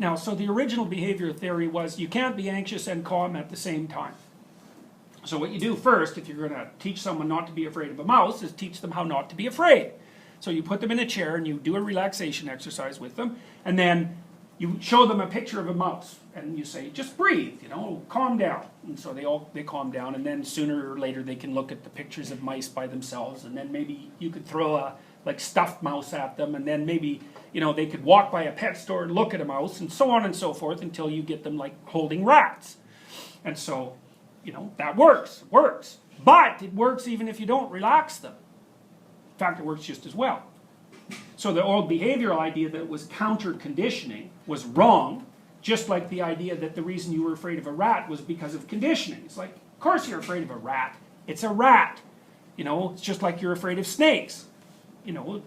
Now, so the original behavior theory was you can't be anxious and calm at the same time. So what you do first, if you're going to teach someone not to be afraid of a mouse, is teach them how not to be afraid. So you put them in a chair and you do a relaxation exercise with them, and then you show them a picture of a mouse, and you say, just breathe, you know, calm down. And so they calm down, and then sooner or later they can look at the pictures of mice by themselves, and then maybe you could throw a stuffed mouse at them, and then maybe, you know, they could walk by a pet store and look at a mouse, and so on and so forth until you get them like holding rats. And so, you know, that works. But it works even if you don't relax them. In fact, it works just as well. So the old behavioral idea that it was counter-conditioning was wrong, just like the idea that the reason you were afraid of a rat was because of conditioning. It's like, of course you're afraid of a rat. It's a rat. You know, it's just like you're afraid of snakes. You know,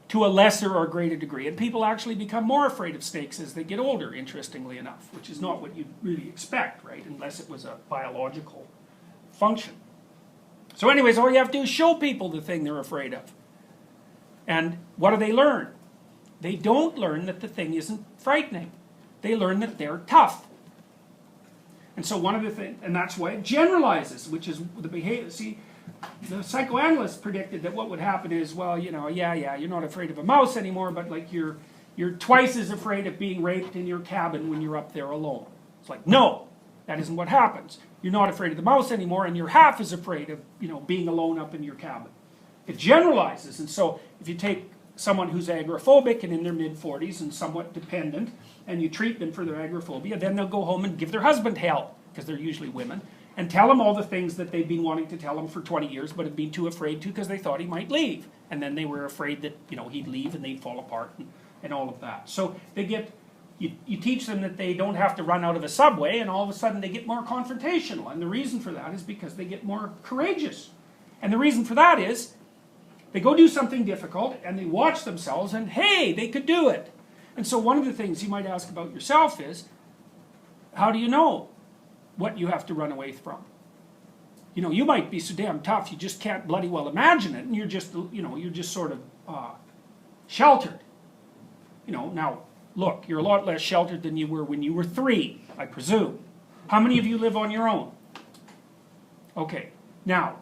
to a lesser or greater degree. And people actually become more afraid of snakes as they get older, interestingly enough, which is not what you'd really expect, right? Unless it was a biological function. So anyways, all you have to do is show people the thing they're afraid of. And what do they learn? They don't learn that the thing isn't frightening. They learn that they're tough. And so one of the things, and that's why it generalizes, which is the behavior. See, the psychoanalysts predicted that what would happen is, well, you know, yeah, you're not afraid of a mouse anymore, but like you're twice as afraid of being raped in your cabin when you're up there alone. It's like, no, that isn't what happens. You're not afraid of the mouse anymore, and you're half as afraid of, you know, being alone up in your cabin. It generalizes, and so if you take someone who's agoraphobic and in their mid-40s and somewhat dependent, and you treat them for their agoraphobia, then they'll go home and give their husband hell, because they're usually women, and tell him all the things that they've been wanting to tell him for 20 years, but have been too afraid to because they thought he might leave. And then they were afraid that, you know, he'd leave and they'd fall apart and all of that. So they get, you teach them that they don't have to run out of a subway, and all of a sudden they get more confrontational. And the reason for that is because they get more courageous. And the reason for that is they go do something difficult and they watch themselves and, hey, they could do it. And so one of the things you might ask about yourself is, how do you know what you have to run away from? You know, you might be so damn tough you just can't bloody well imagine it, and you're just, you know, you're just sort of sheltered. You know, now, look, you're a lot less sheltered than you were when you were 3, I presume. How many of you live on your own? Okay, now,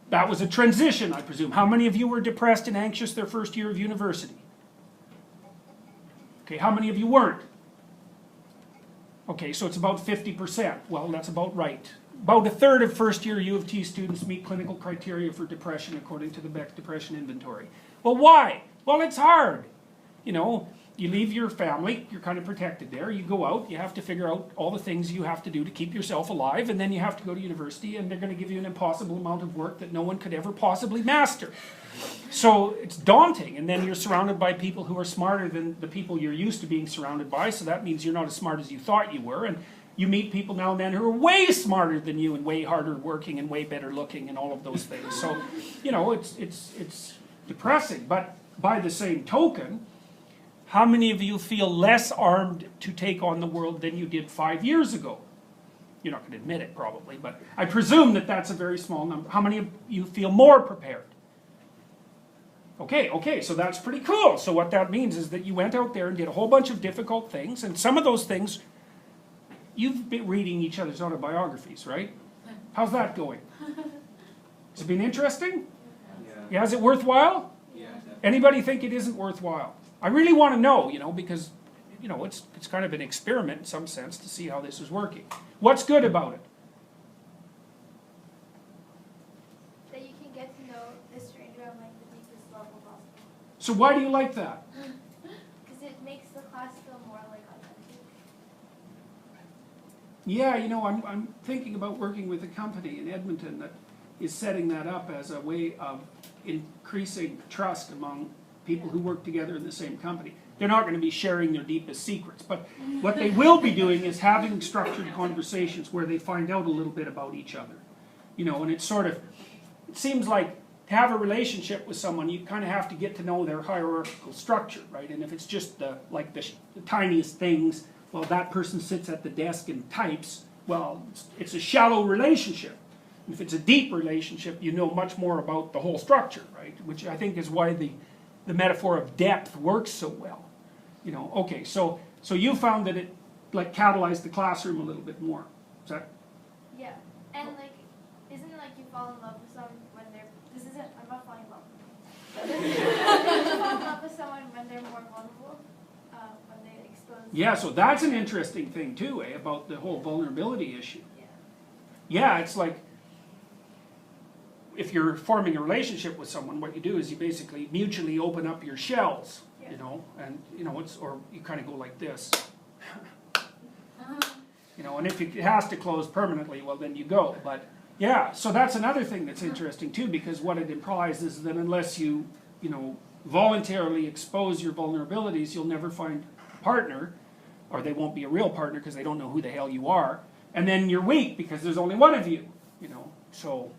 that was a transition, I presume. How many of you were depressed and anxious their first year of university? Okay, how many of you weren't? Okay, so it's about 50%. Well, that's about right. About a third of first-year U of T students meet clinical criteria for depression according to the Beck Depression Inventory. Well, why? Well, it's hard. You know, you leave your family, you're kind of protected there. You go out, you have to figure out all the things you have to do to keep yourself alive, and then you have to go to university, and they're going to give you an impossible amount of work that no one could ever possibly master. So it's daunting, and then you're surrounded by people who are smarter than the people you're used to being surrounded by, so that means you're not as smart as you thought you were, and you meet people now and then who are way smarter than you and way harder working and way better looking and all of those things. So, you know, it's depressing, but by the same token, how many of you feel less armed to take on the world than you did 5 years ago? You're not going to admit it probably, but I presume that that's a very small number. How many of you feel more prepared? Okay, so that's pretty cool. So what that means is that you went out there and did a whole bunch of difficult things, and some of those things, you've been reading each other's autobiographies, right? How's that going? Has it been interesting? Yeah, is it worthwhile? Yeah. Anybody think it isn't worthwhile? I really want to know, you know, because, you know, it's kind of an experiment in some sense to see how this is working. What's good about it? That you can get to know the stranger on like the deepest level possible. So why do you like that? Because it makes the class feel more like authentic. Yeah, you know, I'm thinking about working with a company in Edmonton that is setting that up as a way of increasing trust among people who work together in the same company. They're not going to be sharing their deepest secrets, but what they will be doing is having structured conversations where they find out a little bit about each other. You know, and it's sort of, it seems like to have a relationship with someone, you kind of have to get to know their hierarchical structure, right? And if it's just the tiniest things, well, that person sits at the desk and types, well, it's a shallow relationship. And if it's a deep relationship, you know much more about the whole structure, right? Which I think is why the metaphor of depth works so well. You know, okay, so you found that it like catalyzed the classroom a little bit more. Is that? Yeah, and like, isn't it like you fall in love with someone when they're, this isn't, I'm not falling in love. You fall in love with someone when they're more vulnerable, when they expose. Yeah, so that's an interesting thing too, about the whole vulnerability issue. Yeah. Yeah, it's like, if you're forming a relationship with someone, what you do is you basically mutually open up your shells, Yeah. you know, and you know, it's, or you kind of go like this. You know, and if it has to close permanently, well then you go. But yeah, so that's another thing that's interesting too, because what it implies is that unless you, you know, voluntarily expose your vulnerabilities, you'll never find a partner, or they won't be a real partner because they don't know who the hell you are. And then you're weak because there's only one of you, you know. So